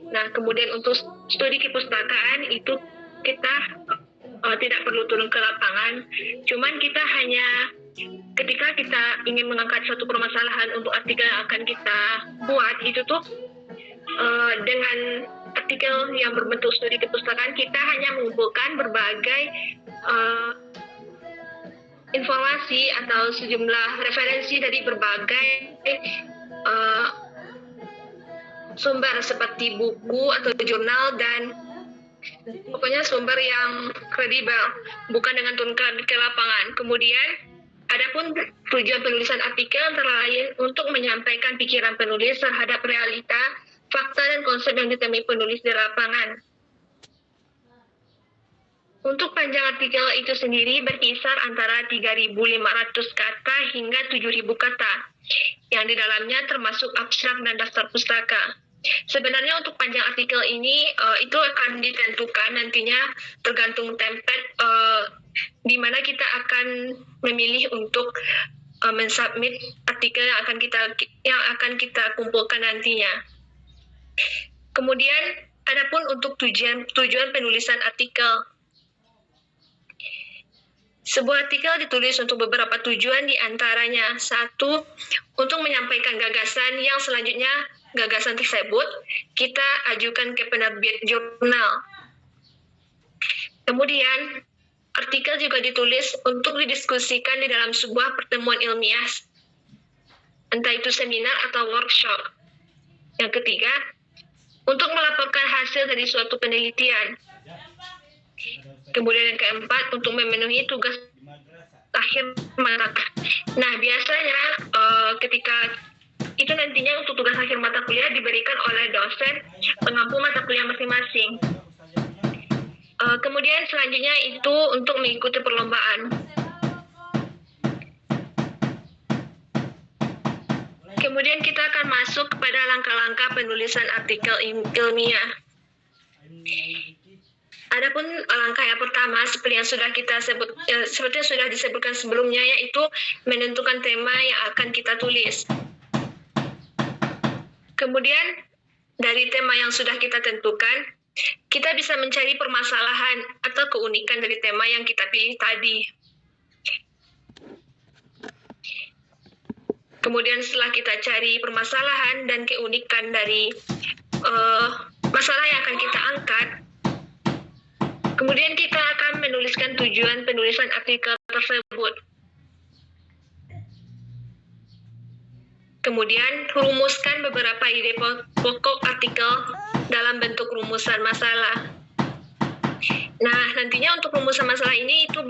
Nah, kemudian untuk studi kepustakaan itu kita tidak perlu turun ke lapangan, cuman kita hanya ketika kita ingin mengangkat suatu permasalahan untuk artikel yang akan kita buat, itu tuh dengan artikel yang berbentuk studi kepustakaan kita hanya mengumpulkan berbagai informasi atau sejumlah referensi dari berbagai sumber seperti buku atau jurnal dan pokoknya sumber yang kredibel, bukan dengan turun ke lapangan. Kemudian adapun tujuan penulisan artikel antara lain untuk menyampaikan pikiran penulis terhadap realita, fakta dan konsep yang ditemui penulis di lapangan. Untuk panjang artikel itu sendiri berkisar antara 3.500 kata hingga 7.000 kata, yang di dalamnya termasuk abstrak dan daftar pustaka. Sebenarnya untuk panjang artikel ini itu akan ditentukan nantinya tergantung template di mana kita akan memilih untuk mensubmit artikel yang akan kita kumpulkan nantinya. Kemudian adapun untuk tujuan penulisan artikel. Sebuah artikel ditulis untuk beberapa tujuan, di antaranya satu, untuk menyampaikan gagasan yang selanjutnya gagasan tersebut kita ajukan ke penerbit jurnal. Kemudian artikel juga ditulis untuk didiskusikan di dalam sebuah pertemuan ilmiah, entah itu seminar atau workshop. Yang ketiga, untuk melaporkan hasil dari suatu penelitian. Kemudian yang keempat, untuk memenuhi tugas akhir mata. Nah, biasanya ketika itu nantinya untuk tugas akhir mata kuliah diberikan oleh dosen pengampu mata kuliah masing-masing. Kemudian selanjutnya itu untuk mengikuti perlombaan. Kemudian kita akan masuk kepada langkah-langkah penulisan artikel ilmiah. Adapun langkah yang pertama seperti yang sudah disebutkan sebelumnya, yaitu menentukan tema yang akan kita tulis. Kemudian dari tema yang sudah kita tentukan, kita bisa mencari permasalahan atau keunikan dari tema yang kita pilih tadi. Kemudian setelah kita cari permasalahan dan keunikan dari masalah yang akan kita angkat, kemudian kita akan menuliskan tujuan penulisan artikel tersebut. Kemudian rumuskan beberapa ide pokok artikel dalam bentuk rumusan masalah. Nah, nantinya untuk rumusan masalah ini itu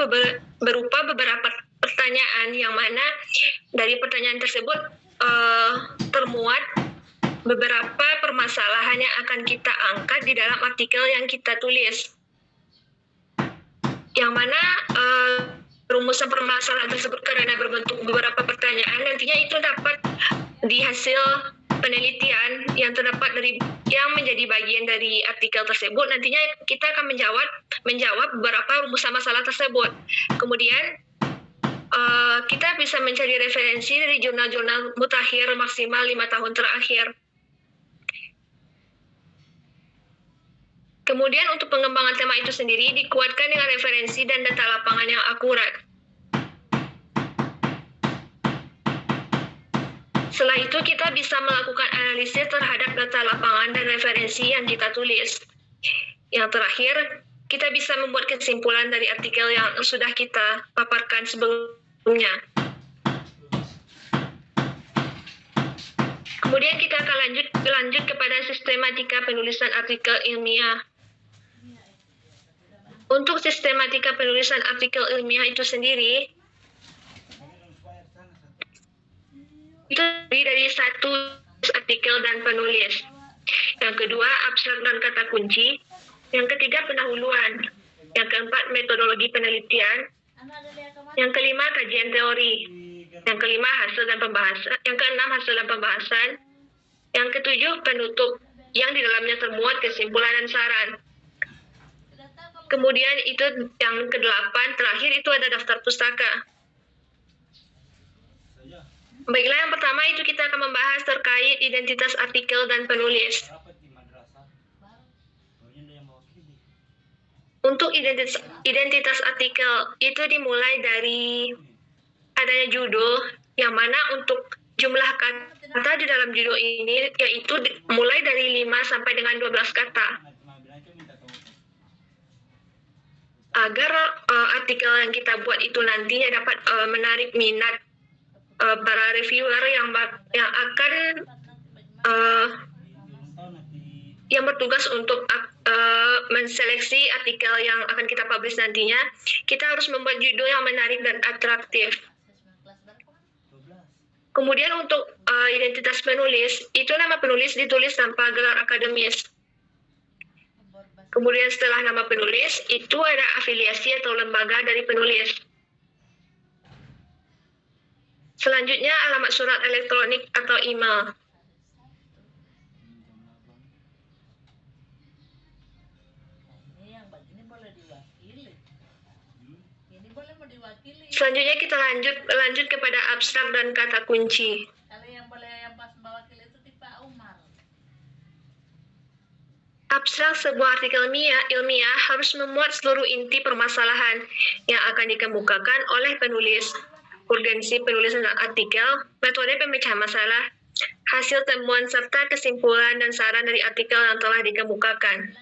berupa beberapa pertanyaan, yang mana dari pertanyaan tersebut termuat beberapa permasalahan yang akan kita angkat di dalam artikel yang kita tulis. Yang mana rumusan permasalahan tersebut karena berbentuk beberapa pertanyaan, nantinya itu dapat di hasil penelitian yang terdapat yang menjadi bagian dari artikel tersebut. Nantinya kita akan menjawab beberapa rumusan masalah tersebut. Kemudian kita bisa mencari referensi dari jurnal-jurnal mutakhir maksimal 5 tahun terakhir. Kemudian untuk pengembangan tema itu sendiri dikuatkan dengan referensi dan data lapangan yang akurat. Setelah itu kita bisa melakukan analisis terhadap data lapangan dan referensi yang kita tulis. Yang terakhir, kita bisa membuat kesimpulan dari artikel yang sudah kita paparkan sebelumnya. Kemudian kita akan lanjut kepada sistematika penulisan artikel ilmiah. Untuk sistematika penulisan artikel ilmiah itu sendiri, itu terdiri dari satu, artikel dan penulis. Yang kedua, abstrak dan kata kunci. Yang ketiga, pendahuluan. Yang keempat, metodologi penelitian. Yang kelima, kajian teori. Yang kelima, hasil dan pembahasan. Yang keenam, hasil dan pembahasan. Yang ketujuh, penutup, yang di dalamnya termuat kesimpulan dan saran. Kemudian itu yang kedelapan, terakhir itu ada daftar pustaka. Baiklah, yang pertama itu kita akan membahas terkait identitas artikel dan penulis. Untuk identitas artikel itu dimulai dari adanya judul, yang mana untuk jumlah kata di dalam judul ini yaitu mulai dari 5 sampai dengan 12 kata. Agar artikel yang kita buat itu nantinya dapat menarik minat para reviewer yang bertugas untuk menseleksi artikel yang akan kita publish nantinya, kita harus membuat judul yang menarik dan atraktif. Kemudian untuk identitas penulis, itu nama penulis ditulis tanpa gelar akademis. Kemudian setelah nama penulis, itu ada afiliasi atau lembaga dari penulis. Selanjutnya alamat surat elektronik atau email. Selanjutnya kita lanjut kepada abstrak dan kata kunci. Abstrak sebuah artikel ilmiah harus memuat seluruh inti permasalahan yang akan dikemukakan oleh penulis, urgensi penulisan artikel, metode pemecahan masalah, hasil temuan serta kesimpulan dan saran dari artikel yang telah dikemukakan.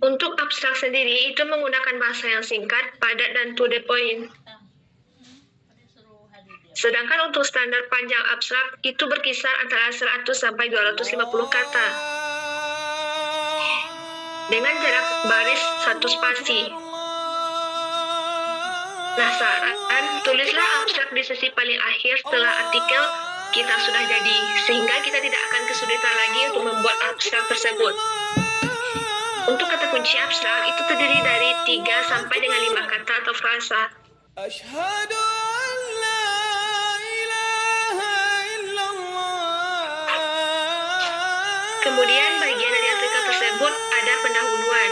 Untuk abstrak sendiri itu menggunakan bahasa yang singkat, padat, dan to the point. Sedangkan untuk standar panjang abstrak itu berkisar antara 100 sampai 250 kata. Dengan jarak baris 1 spasi. Nah, saran, tulislah abstrak di sesi paling akhir setelah artikel kita sudah jadi, sehingga kita tidak akan kesulitan lagi untuk membuat abstrak tersebut. Untuk kata kunci abstrak itu terdiri dari 3 sampai dengan 5 kata atau frasa. Kemudian bagian dari artikel tersebut ada pendahuluan.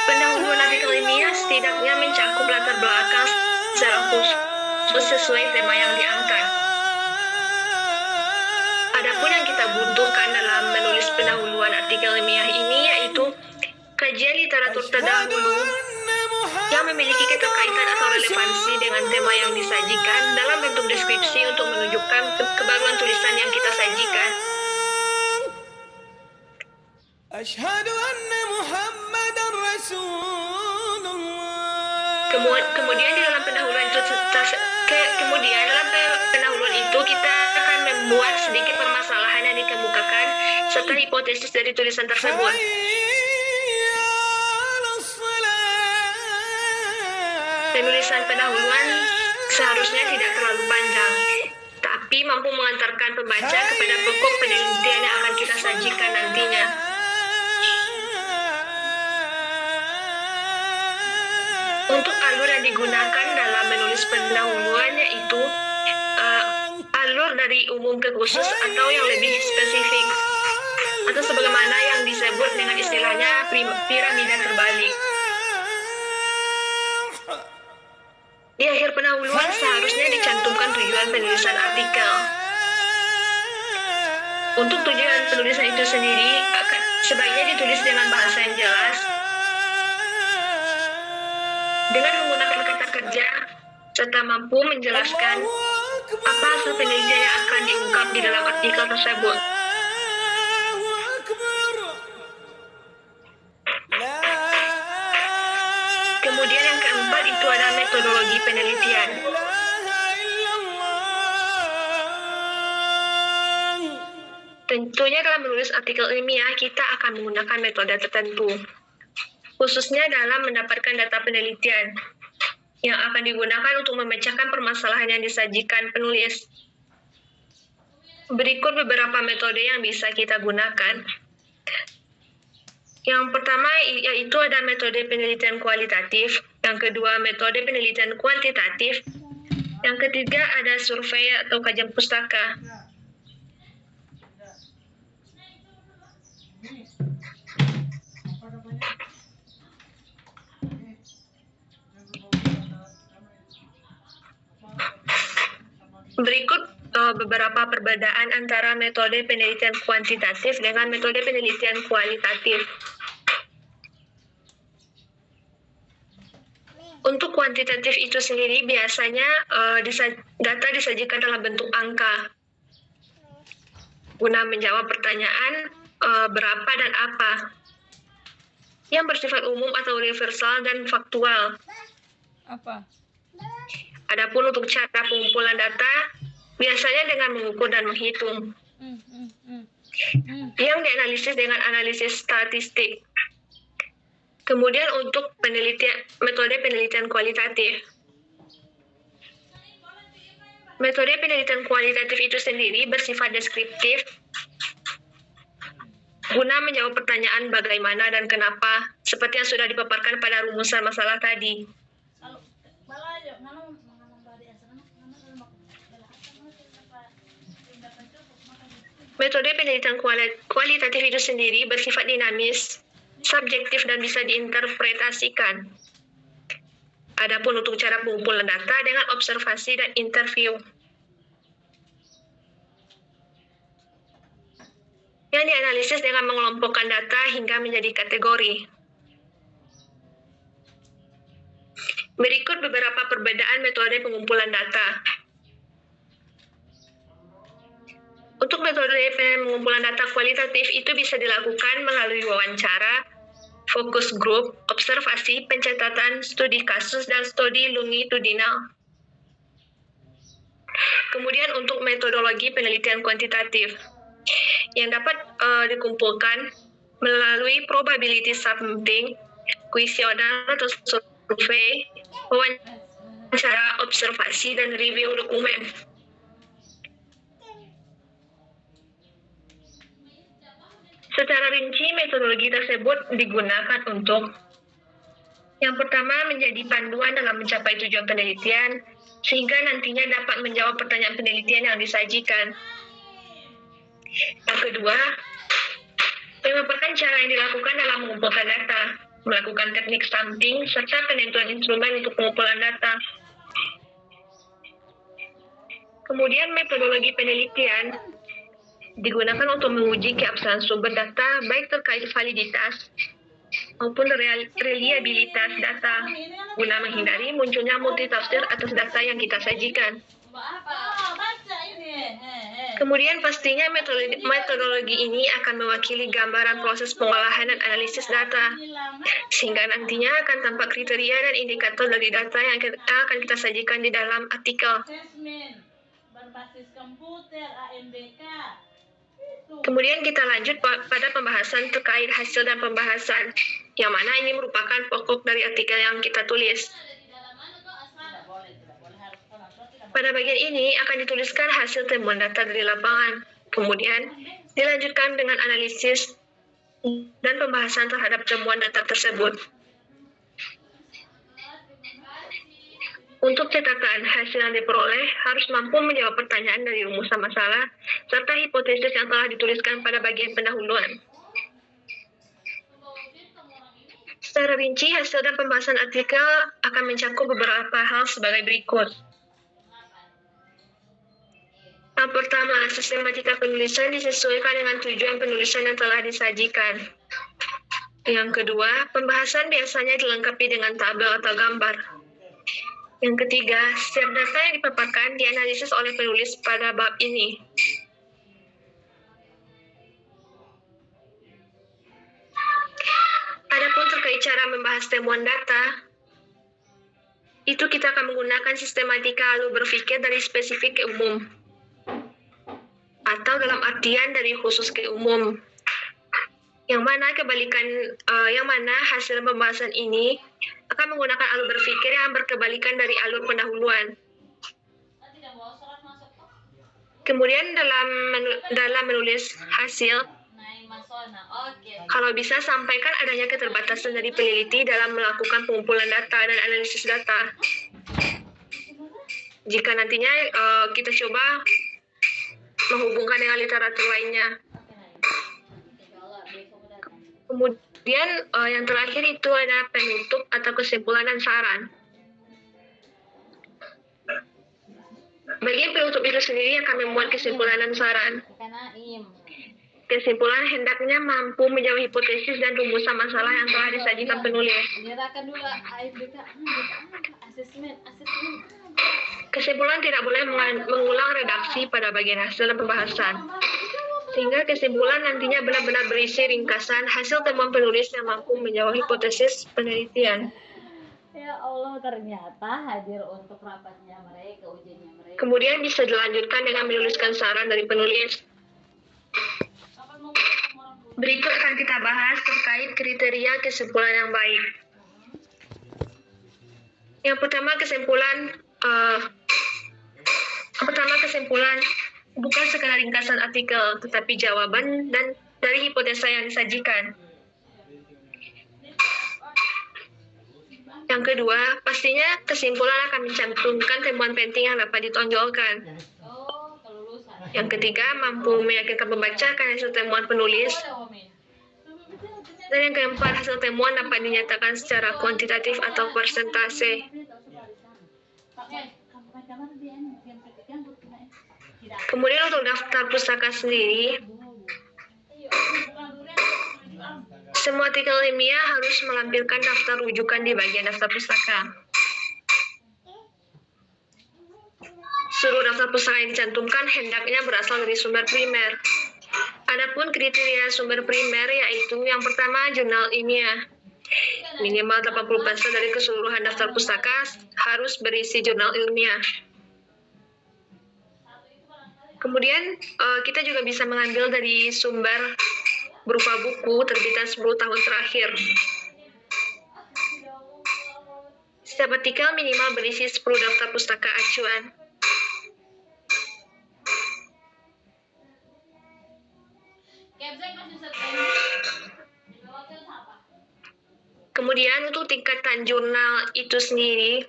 Pendahuluan artikel ilmiah setidaknya mencakup latar belakang secara khusus sesuai tema yang diangkat. Adapun yang kita butuhkan dalam menulis pendahuluan artikel ilmiah ini yaitu kajian literatur terdahulu yang memiliki keterkaitan atau relevansi dengan tema yang disajikan dalam bentuk deskripsi untuk menunjukkan kebaruan tulisan yang kita sajikan. Kemudian dalam pendahuluan itu kita akan membuat sedikit permasalahan yang dikemukakan serta hipotesis dari tulisan tersebut. Penulisan pendahuluan seharusnya tidak terlalu panjang, tapi mampu mengantarkan pembaca kepada pokok penelitian yang akan kita sajikan nantinya. Untuk alur yang digunakan dalam menulis pendahuluan yaitu alur dari umum ke khusus atau yang lebih spesifik, atau sebagaimana yang disebut dengan istilahnya piramida terbalik. Di akhir pendahuluan seharusnya dicantumkan tujuan penulisan artikel. Untuk tujuan penulisan itu sendiri sebaiknya ditulis dengan bahasa yang jelas, dengan menggunakan kata kerja, serta mampu menjelaskan apa hasil penelitian yang akan diungkap di dalam artikel tersebut. Kemudian yang keempat itu ada metodologi penelitian. Tentunya dalam menulis artikel ilmiah kita akan menggunakan metode tertentu, khususnya dalam mendapatkan data penelitian yang akan digunakan untuk memecahkan permasalahan yang disajikan penulis. Berikut beberapa metode yang bisa kita gunakan. Yang pertama yaitu ada metode penelitian kualitatif, yang kedua metode penelitian kuantitatif, yang ketiga ada survei atau kajian pustaka. Berikut beberapa perbedaan antara metode penelitian kuantitatif dengan metode penelitian kualitatif. Untuk kuantitatif itu sendiri biasanya data disajikan dalam bentuk angka guna menjawab pertanyaan berapa dan apa yang bersifat umum atau universal dan faktual. Apa? Adapun untuk cara pengumpulan data biasanya dengan mengukur dan menghitung yang dianalisis dengan analisis statistik. Kemudian untuk metode penelitian kualitatif. Metode penelitian kualitatif itu sendiri bersifat deskriptif guna menjawab pertanyaan bagaimana dan kenapa, seperti yang sudah dipaparkan pada rumusan masalah tadi. Metode penelitian kualitatif itu sendiri bersifat dinamis, subjektif dan bisa diinterpretasikan. Adapun untuk cara pengumpulan data dengan observasi dan interview. Yang dianalisis dengan mengelompokkan data hingga menjadi kategori. Berikut beberapa perbedaan metode pengumpulan data. Untuk metode pengumpulan data kualitatif itu bisa dilakukan melalui wawancara, fokus grup, observasi, pencatatan, studi kasus, dan studi longitudinal. Kemudian untuk metodologi penelitian kuantitatif yang dapat dikumpulkan melalui probability sampling, kuesioner atau survei, wawancara, observasi, dan review dokumen. Secara rinci, metodologi tersebut digunakan untuk yang pertama, menjadi panduan dalam mencapai tujuan penelitian, sehingga nantinya dapat menjawab pertanyaan penelitian yang disajikan. Yang kedua, memaparkan cara yang dilakukan dalam mengumpulkan data, melakukan teknik sampling, serta penentuan instrumen untuk pengumpulan data. Kemudian metodologi penelitian digunakan untuk menguji keabsahan sumber data, baik terkait validitas maupun reliabilitas data, guna menghindari munculnya multitafsir atas data yang kita sajikan. Kemudian pastinya metodologi ini akan mewakili gambaran proses pengolahan dan analisis data, sehingga nantinya akan tampak kriteria dan indikator dari data yang akan kita sajikan di dalam artikel. Berbasis komputer AMBK. Kemudian kita lanjut pada pembahasan terkait hasil dan pembahasan, yang mana ini merupakan pokok dari artikel yang kita tulis. Pada bagian ini akan dituliskan hasil temuan data dari lapangan, kemudian dilanjutkan dengan analisis dan pembahasan terhadap temuan data tersebut. Untuk catatan, hasil yang diperoleh harus mampu menjawab pertanyaan dari rumusan masalah, serta hipotesis yang telah dituliskan pada bagian pendahuluan. Secara rinci, hasil dan pembahasan artikel akan mencakup beberapa hal sebagai berikut. Yang pertama, sistematika penulisan disesuaikan dengan tujuan penulisan yang telah disajikan. Yang kedua, pembahasan biasanya dilengkapi dengan tabel atau gambar. Yang ketiga, setiap data yang dipaparkan dianalisis oleh penulis pada bab ini. Adapun terkait cara membahas temuan data, itu kita akan menggunakan sistematika lalu berpikir dari spesifik ke umum, atau dalam artian dari khusus ke umum. Yang mana hasil pembahasan ini akan menggunakan alur berpikir yang berkebalikan dari alur pendahuluan. Kemudian dalam menulis hasil, kalau bisa sampaikan adanya keterbatasan dari peneliti dalam melakukan pengumpulan data dan analisis data. Jika nantinya kita coba menghubungkan dengan literatur lainnya. Kemudian yang terakhir itu ada penutup atau kesimpulan dan saran. Bagian penutup itu sendiri akan membuat kesimpulan dan saran. Kesimpulan hendaknya mampu menjawab hipotesis dan rumusan masalah yang telah disajikan penulis. Kesimpulan tidak boleh mengulang redaksi pada bagian hasil dan pembahasan. Sehingga kesimpulan nantinya benar-benar berisi ringkasan hasil temuan penulis yang mampu menjawab hipotesis penelitian. Ya Allah, ternyata hadir untuk rapatnya mereka, ujiannya mereka. Kemudian bisa dilanjutkan dengan menuliskan saran dari penulis. Berikut akan kita bahas terkait kriteria kesimpulan yang baik. Yang pertama kesimpulan bukan sekadar ringkasan artikel, tetapi jawaban dan dari hipotesa yang disajikan. Yang kedua, pastinya kesimpulan akan mencantumkan temuan penting yang dapat ditonjolkan. Yang ketiga, mampu meyakinkan pembaca akan hasil temuan penulis. Dan yang keempat, hasil temuan dapat dinyatakan secara kuantitatif atau persentase. Kemudian untuk daftar pustaka sendiri, semua artikel ilmiah harus melampirkan daftar rujukan di bagian daftar pustaka. Seluruh daftar pustaka yang dicantumkan hendaknya berasal dari sumber primer. Adapun kriteria sumber primer yaitu yang pertama jurnal ilmiah. Minimal 80% dari keseluruhan daftar pustaka harus berisi jurnal ilmiah. Kemudian kita juga bisa mengambil dari sumber berupa buku terbitan 10 tahun terakhir. Setiap artikel minimal berisi 10 daftar pustaka acuan. Kemudian untuk tingkatan jurnal itu sendiri,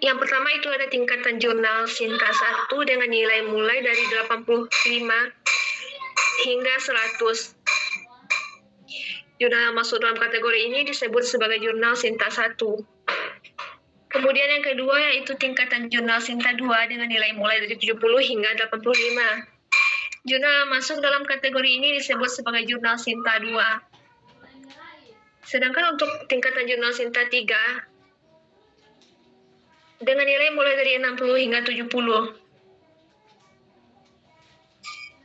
yang pertama itu ada tingkatan jurnal Sinta 1 dengan nilai mulai dari 85 hingga 100. Jurnal yang masuk dalam kategori ini disebut sebagai jurnal Sinta 1. Kemudian yang kedua yaitu tingkatan jurnal Sinta 2 dengan nilai mulai dari 70 hingga 85. Jurnal yang masuk dalam kategori ini disebut sebagai jurnal Sinta 2. Sedangkan untuk tingkatan jurnal Sinta 3 dengan nilai mulai dari 60 hingga 70.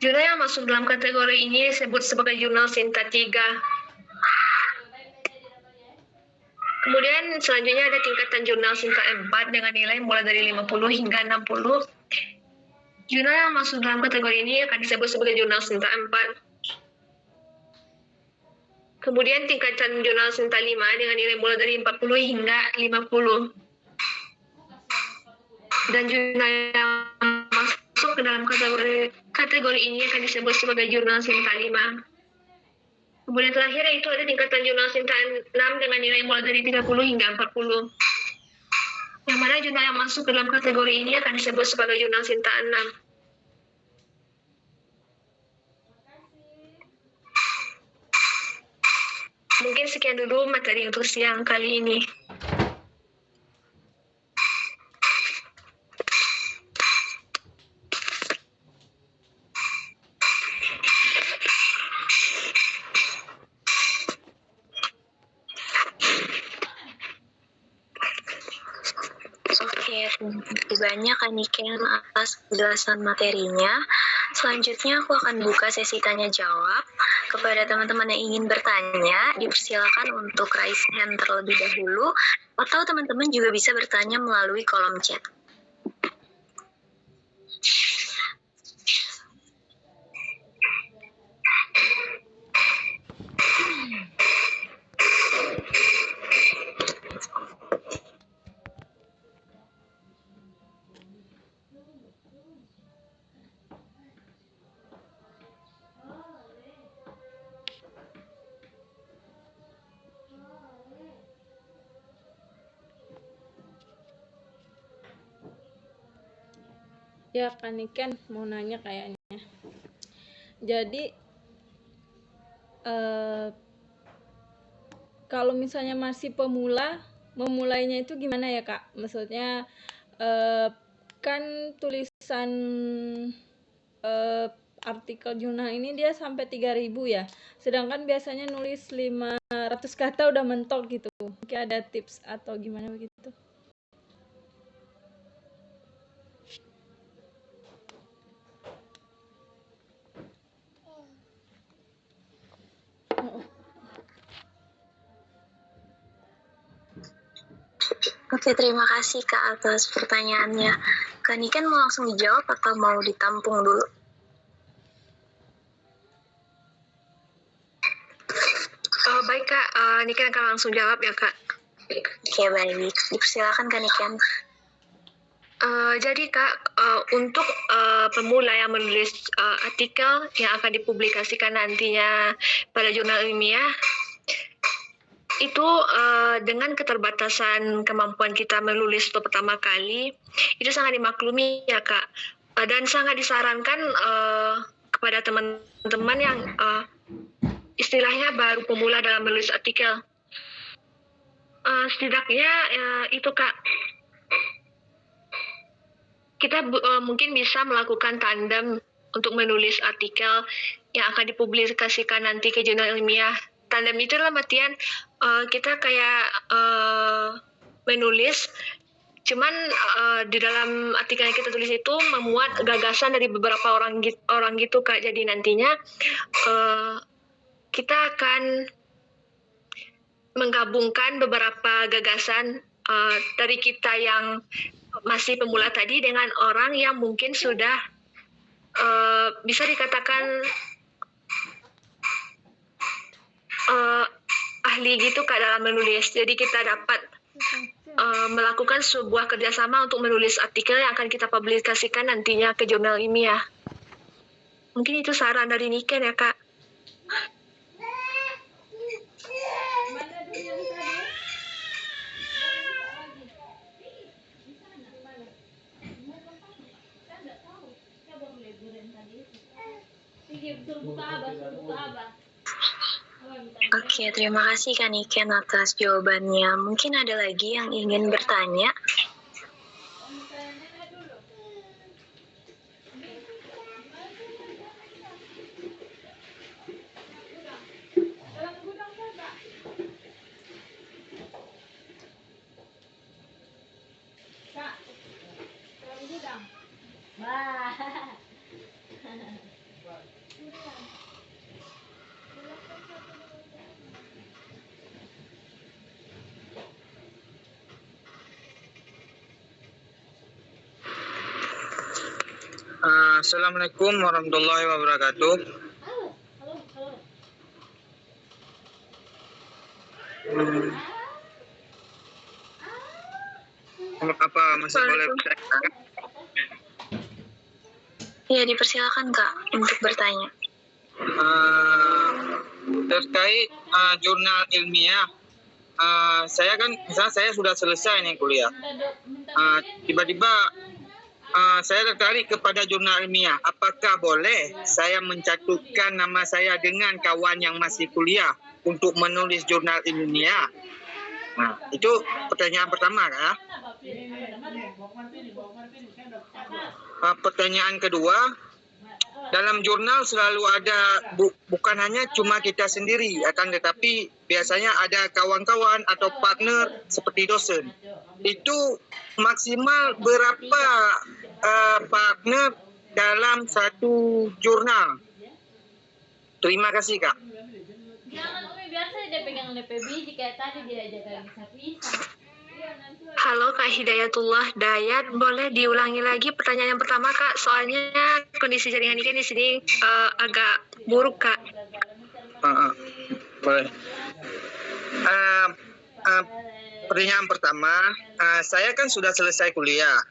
Jurnal yang masuk dalam kategori ini disebut sebagai jurnal Sinta 3. Kemudian selanjutnya ada tingkatan jurnal Sinta 4 dengan nilai mulai dari 50 hingga 60. Jurnal yang masuk dalam kategori ini akan disebut sebagai jurnal Sinta 4. Kemudian tingkatan jurnal Sinta 5 dengan nilai mulai dari 40 hingga 50. Dan jurnal yang masuk ke dalam kategori ini akan disebut sebagai jurnal Sinta 5. Kemudian terakhir yaitu ada tingkatan jurnal Sinta 6 dengan nilai mulai dari 30 hingga 40. Yang mana jurnal yang masuk ke dalam kategori ini akan disebut sebagai jurnal Sinta 6. Mungkin sekian dulu materi untuk siang kali ini. Terima kasih banyak Kak Niken atas penjelasan materinya. Selanjutnya aku akan buka sesi tanya jawab. Kepada teman-teman yang ingin bertanya, dipersilakan untuk raise hand terlebih dahulu, atau teman-teman juga bisa bertanya melalui kolom chat. Ya, Kak Niken mau nanya kayaknya. Jadi kalau misalnya masih pemula, memulainya itu gimana ya Kak? Maksudnya kan tulisan artikel jurnal ini dia sampai 3.000 ya. Sedangkan biasanya nulis 500 kata udah mentok gitu. Mungkin ada tips atau gimana begitu? Oke, terima kasih Kak atas pertanyaannya. Kak Niken mau langsung dijawab atau mau ditampung dulu? Baik Kak, Niken akan langsung jawab ya Kak. Oke, baik. Dipersilakan Kak Niken. Jadi Kak, untuk pemula yang menulis artikel yang akan dipublikasikan nantinya pada jurnal ilmiah, itu dengan keterbatasan kemampuan kita menulis untuk pertama kali, itu sangat dimaklumi ya Kak. Dan sangat disarankan kepada teman-teman yang istilahnya baru pemula dalam menulis artikel. Setidaknya itu Kak, kita mungkin bisa melakukan tandem untuk menulis artikel yang akan dipublikasikan nanti ke jurnal ilmiah. Tandem itu dalam artian kita kayak menulis, cuman di dalam artikel yang kita tulis itu memuat gagasan dari beberapa orang gitu Kak. Jadi nantinya kita akan menggabungkan beberapa gagasan dari kita yang masih pemula tadi dengan orang yang mungkin sudah bisa dikatakan ahli gitu Kak dalam menulis. Jadi kita dapat melakukan sebuah kerjasama untuk menulis artikel yang akan kita publikasikan nantinya ke jurnal ilmiah. Mungkin itu saran dari Niken ya Kak. Oke, terima kasih Kak Niken atas jawabannya. Mungkin ada lagi yang ingin bertanya? Assalamualaikum warahmatullahi wabarakatuh. Apa masih boleh bertanya? Ya, dipersilakan Kak untuk bertanya. Terkait jurnal ilmiah, saya kan misalnya saya sudah selesai nih kuliah. Tiba-tiba saya tertarik kepada jurnal ilmiah. Apakah boleh saya mencatatkan nama saya dengan kawan yang masih kuliah untuk menulis jurnal ilmiah? Nah, itu pertanyaan pertama ya. Pertanyaan kedua, dalam jurnal selalu ada bukan hanya cuma kita sendiri, akan tetapi biasanya ada kawan-kawan atau partner seperti dosen. Itu maksimal berapa partner dalam satu jurnal? Terima kasih Kak. Jangan Umi, biasa dia pegang LPB kayak tadi dia aja bisa-bisa. Halo Kak Hidayatullah Dayat, boleh diulangi lagi pertanyaan yang pertama Kak? Soalnya kondisi jaringan Niken di sini agak buruk Kak. Boleh. Pertanyaan pertama, saya kan sudah selesai kuliah.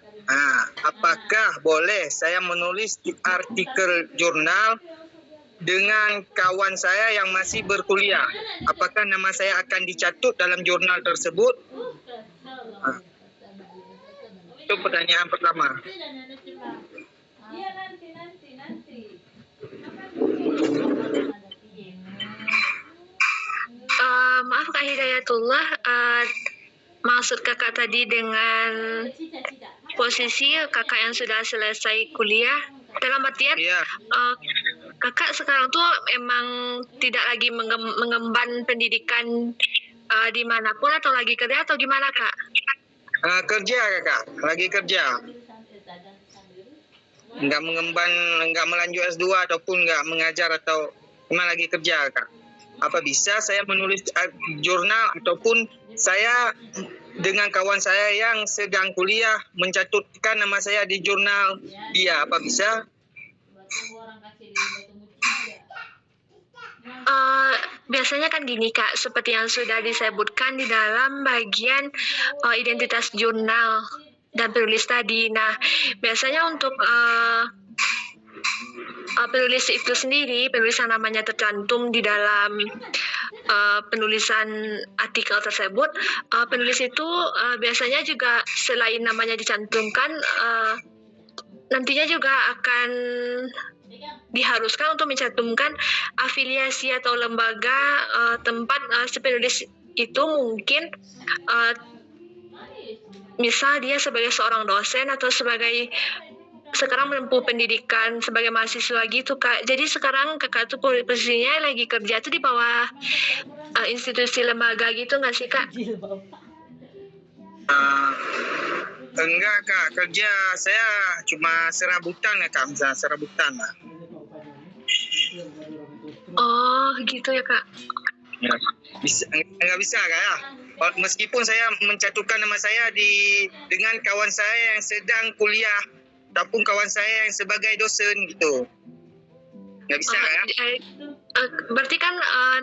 Apakah boleh saya menulis artikel jurnal dengan kawan saya yang masih berkuliah? Apakah nama saya akan dicatut dalam jurnal tersebut? Itu pertanyaan pertama. Maaf Kak Hidayatullah, maksud kakak tadi dengan posisi kakak yang sudah selesai kuliah, dalam artian Iya. kakak sekarang tuh emang tidak lagi mengemban pendidikan dimanapun atau lagi kerja atau gimana kak? Kerja kakak, lagi kerja. Nggak melanjut S2 ataupun nggak mengajar atau cuma lagi kerja kak. Apa bisa saya menulis jurnal ataupun saya dengan kawan saya yang sedang kuliah mencatatkan nama saya di jurnal dia, apa bisa? Biasanya kan gini kak, seperti yang sudah disebutkan di dalam bagian identitas jurnal dan penulis tadi. Nah, biasanya untuk penulis itu sendiri, penulisan namanya tercantum di dalam penulisan artikel tersebut. Penulis itu biasanya juga selain namanya dicantumkan, nantinya juga akan diharuskan untuk mencantumkan afiliasi atau lembaga tempat si penulis itu mungkin misal dia sebagai seorang dosen atau sebagai sekarang menempuh pendidikan sebagai mahasiswa gitu kak. Jadi sekarang kakak tuh posisinya lagi kerja tuh di bawah institusi lembaga gitu nggak sih kak? Enggak kak, kerja saya cuma serabutan ya kak, misalnya serabutan lah. Oh gitu ya kak. Ya. Nggak bisa kak ya. Meskipun saya mencantumkan nama saya dengan kawan saya yang sedang kuliah ataupun kawan saya yang sebagai dosen gitu. Nggak bisa kak ya. Berarti kan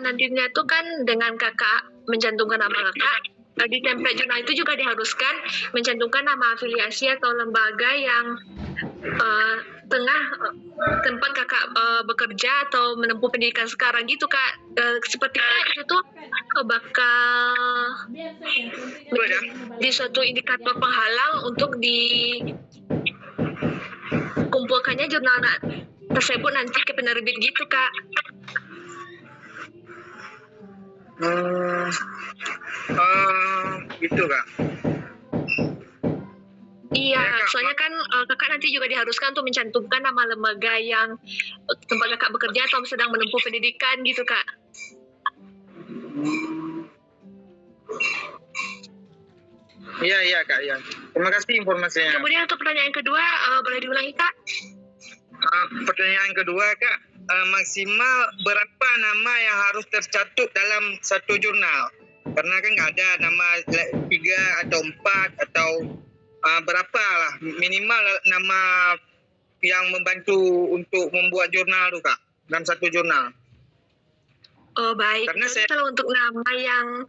nantinya tuh kan dengan kakak mencantumkan nama kakak, di template jurnal itu juga diharuskan mencantumkan nama afiliasi atau lembaga yang tengah tempat kakak bekerja atau menempuh pendidikan sekarang gitu kak. Sepertinya itu tuh bakal di suatu indikator penghalang untuk dikumpulkannya jurnal tersebut nanti ke penerbit gitu kak. Gitu kak. Iya, Ya, Kak. soalnya kan kakak nanti juga diharuskan untuk mencantumkan nama lembaga yang tempat kakak bekerja atau sedang menempuh pendidikan gitu kak. Iya kak, ya. Terima kasih informasinya. Kemudian untuk pertanyaan kedua, boleh diulangi kak? Pertanyaan kedua kak, maksimal berapa nama yang harus tercatut dalam satu jurnal? Karena kan nggak ada nama 3 atau 4 atau berapa lah minimal nama yang membantu untuk membuat jurnal tu kak, dalam satu jurnal. Oh baik. Karena Jadi kalau untuk nama yang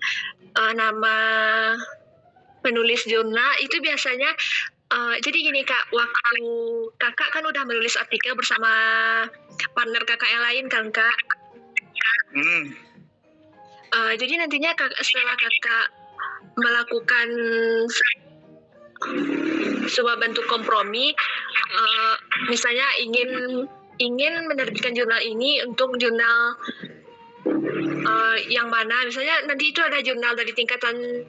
nama penulis jurnal itu biasanya jadi gini kak, waktu kakak kan udah menulis artikel bersama partner kakak yang lain kan kak. Jadi nantinya setelah kakak melakukan sebuah bentuk kompromi, misalnya ingin menerbitkan jurnal ini untuk jurnal yang mana, misalnya nanti itu ada jurnal dari tingkatan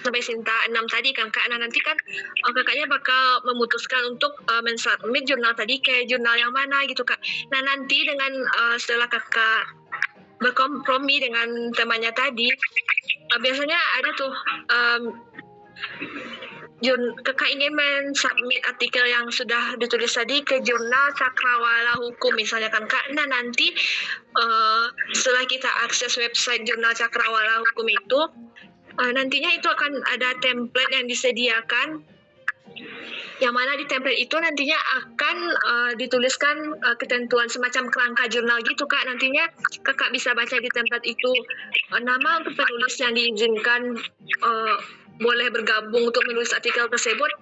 sampai Sinta 6 tadi kan kak. Nah nanti kan kakaknya bakal memutuskan untuk mensubmit jurnal tadi ke jurnal yang mana gitu kak. Nah nanti dengan setelah kakak berkompromi dengan temannya tadi, biasanya ada tuh kakak ingin mensubmit artikel yang sudah ditulis tadi ke jurnal Cakrawala Hukum misalnya kan kak. Nah nanti setelah kita akses website jurnal Cakrawala Hukum itu, nantinya itu akan ada template yang disediakan, yang mana di template itu nantinya akan dituliskan ketentuan semacam kerangka jurnal gitu kak. Nantinya kakak bisa baca di template itu nama untuk penulis yang diizinkan boleh bergabung untuk menulis artikel tersebut,